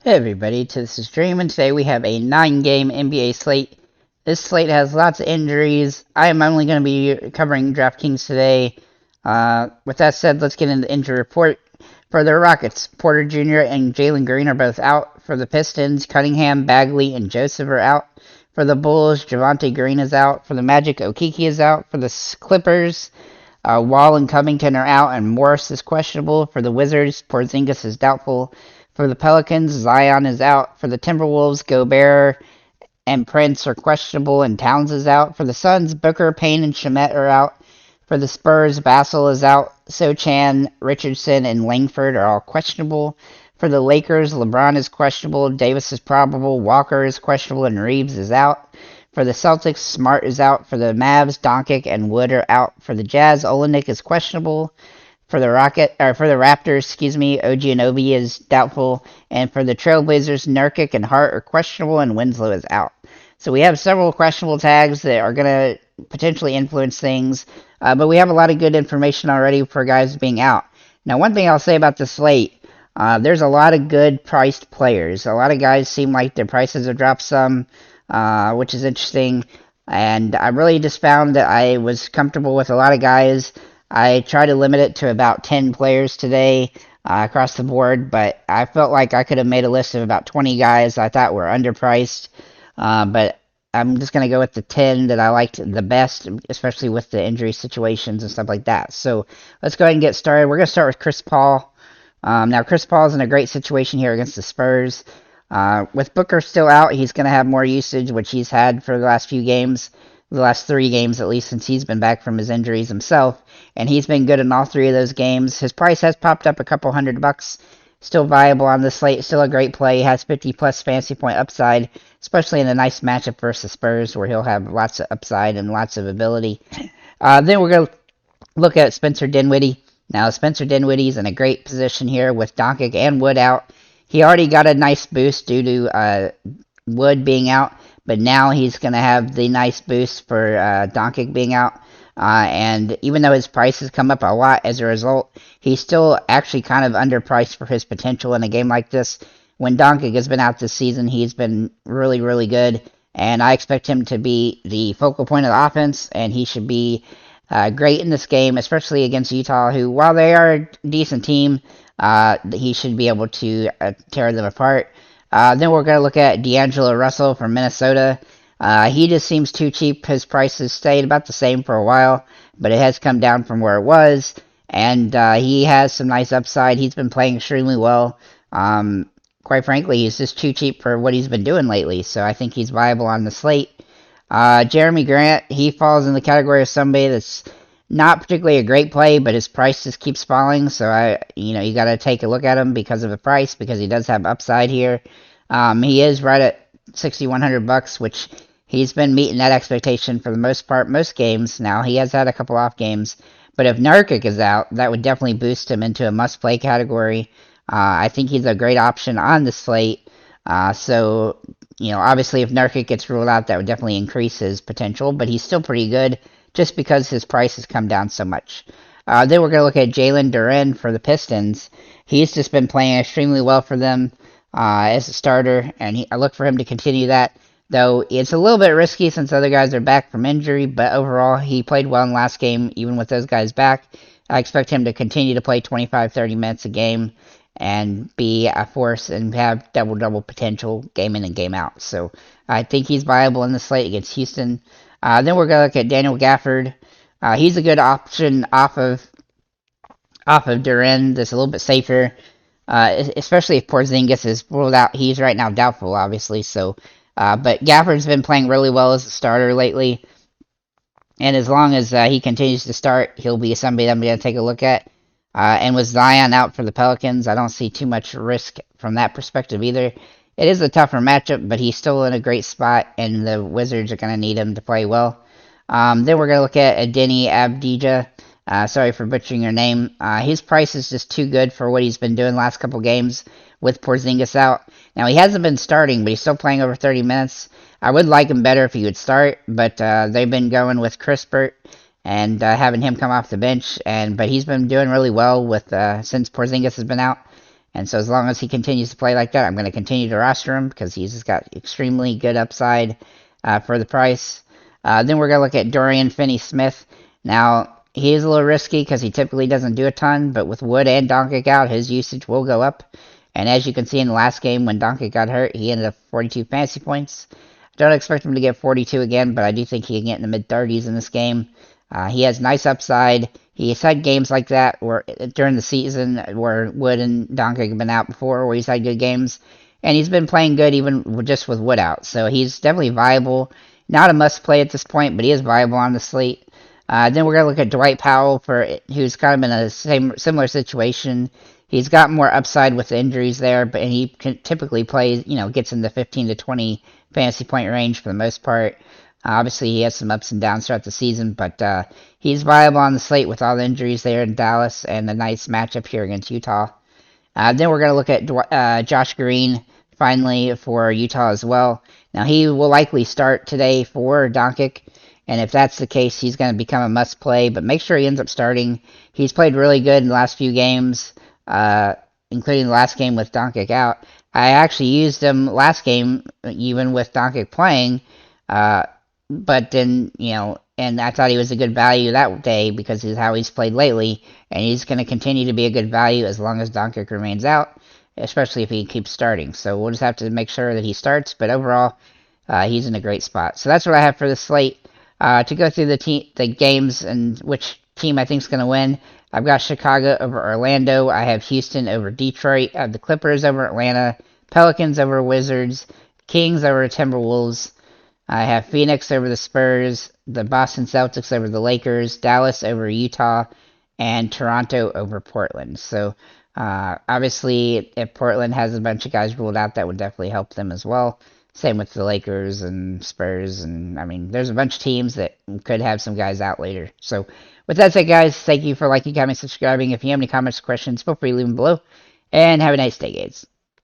Hey everybody, this is Dream, and today we have a 9-game NBA slate. This slate has lots of injuries. I am only going to be covering DraftKings today. With that said, let's get into the injury report. For the Rockets, Porter Jr. and Jalen Green are both out. For the Pistons, Cunningham, Bagley, and Joseph are out. For the Bulls, Javonte Green is out. For the Magic, Okeke is out. For the Clippers, Wall and Covington are out, and Morris is questionable. For the Wizards, Porzingis is doubtful. For the Pelicans, Zion is out. For the Timberwolves, Gobert and Prince are questionable, and Towns is out. For the Suns, Booker, Payne, and Shamet are out. For the Spurs, Vassell is out. Sochan, Richardson, and Langford are all questionable. For the Lakers, LeBron is questionable. Davis is probable. Walker is questionable, and Reeves is out. For the Celtics, Smart is out. For the Mavs, Doncic and Wood are out. For the Jazz, Olenek is questionable. For the Raptors, OG Anunoby is doubtful, and for the Trailblazers, Nurkic and Hart are questionable, and Winslow is out. So we have several questionable tags that are going to potentially influence things, but we have a lot of good information already for guys being out. Now, one thing I'll say about the slate, there's a lot of good priced players. A lot of guys seem like their prices have dropped some, which is interesting, and I really just found that I was comfortable with a lot of guys. I tried to limit it to about 10 players today across the board, but I felt like I could have made a list of about 20 guys I thought were underpriced. But I'm just going to go with the 10 that I liked the best, especially with the injury situations and stuff like that. So let's go ahead and get started. We're going to start with Chris Paul. Now, Chris Paul's in a great situation here against the Spurs. With Booker still out, he's going to have more usage, which he's had for the last few games. The last 3 games, at least, since he's been back from his injuries himself, and he's been good in all 3 of those games. His price has popped up a couple $100. Still viable on the slate, still a great play. He has 50-plus fantasy point upside, especially in a nice matchup versus Spurs, where he'll have lots of upside and lots of ability. Then we're going to look at Spencer Dinwiddie. Now, Spencer Dinwiddie's in a great position here with Doncic and Wood out. He already got a nice boost due to Wood being out, but now he's going to have the nice boost for Doncic being out. And even though his price has come up a lot as a result, he's still actually kind of underpriced for his potential in a game like this. When Doncic has been out this season, he's been really, really good, and I expect him to be the focal point of the offense, and he should be great in this game, especially against Utah, who, while they are a decent team, he should be able to tear them apart. Then we're going to look at D'Angelo Russell from Minnesota. He just seems too cheap. His price has stayed about the same for a while, but it has come down from where it was, and he has some nice upside. He's been playing extremely well. Quite frankly, he's just too cheap for what he's been doing lately, so I think he's viable on the slate. Jeremy Grant, he falls in the category of somebody that's not particularly a great play, but his price just keeps falling, so you got to take a look at him because of the price, because he does have upside here. He is right at $6,100, which he's been meeting that expectation for the most part, most games. Now, he has had a couple off games, but if Nurkic is out, that would definitely boost him into a must-play category. I think he's a great option on the slate. So, obviously if Nurkic gets ruled out, that would definitely increase his potential, but he's still pretty good just because his price has come down so much. Then we're going to look at Jalen Duren for the Pistons. He's just been playing extremely well for them as a starter, and I look for him to continue that, though it's a little bit risky since other guys are back from injury, but overall he played well in the last game, even with those guys back. I expect him to continue to play 25-30 minutes a game and be a force and have double-double potential game in and game out. So I think he's viable in the slate against Houston. Then we're going to look at Daniel Gafford. He's a good option off of Duren. That's a little bit safer, especially if Porzingis is ruled out. He's right now doubtful, obviously. So, but Gafford's been playing really well as a starter lately, and as long as he continues to start, he'll be somebody that I'm going to take a look at. And with Zion out for the Pelicans, I don't see too much risk from that perspective either. It is a tougher matchup, but he's still in a great spot, and the Wizards are going to need him to play well. Then we're going to look at Adeni Abdija. Sorry for butchering your name. His price is just too good for what he's been doing the last couple games with Porzingis out. Now, he hasn't been starting, but he's still playing over 30 minutes. I would like him better if he would start, but they've been going with Crispert and having him come off the bench, but he's been doing really well with since Porzingis has been out. And so as long as he continues to play like that, I'm going to continue to roster him because he's got extremely good upside for the price. Then we're going to look at Dorian Finney-Smith. Now, he is a little risky because he typically doesn't do a ton, but with Wood and Doncic out, his usage will go up. And as you can see in the last game, when Doncic got hurt, he ended up 42 fantasy points. I don't expect him to get 42 again, but I do think he can get in the mid-30s in this game. He has nice upside. He's had games like that where during the season where Wood and Doncic have been out before, where he's had good games, and he's been playing good even just with Wood out. So he's definitely viable. Not a must-play at this point, but he is viable on the slate. Then we're going to look at Dwight Powell, who's kind of in a similar situation. He's got more upside with the injuries there, but he typically plays, gets in the 15 to 20 fantasy point range for the most part. Obviously, he has some ups and downs throughout the season, but he's viable on the slate with all the injuries there in Dallas and a nice matchup here against Utah. Then we're going to look at Josh Green, finally, for Utah as well. Now, he will likely start today for Doncic, and if that's the case, he's going to become a must-play, but make sure he ends up starting. He's played really good in the last few games, including the last game with Doncic out. I actually used him last game, even with Doncic playing, but then, and I thought he was a good value that day because of how he's played lately, and he's going to continue to be a good value as long as Doncic remains out, especially if he keeps starting. So we'll just have to make sure that he starts, but overall, he's in a great spot. So that's what I have for the slate. To go through the games and which team I think is going to win, I've got Chicago over Orlando. I have Houston over Detroit. I have the Clippers over Atlanta. Pelicans over Wizards. Kings over Timberwolves. I have Phoenix over the Spurs, the Boston Celtics over the Lakers, Dallas over Utah, and Toronto over Portland. So, obviously, if Portland has a bunch of guys ruled out, that would definitely help them as well. Same with the Lakers and Spurs, and there's a bunch of teams that could have some guys out later. So, with that said, guys, thank you for liking, commenting, subscribing. If you have any comments or questions, feel free to leave them below. And have a nice day, guys.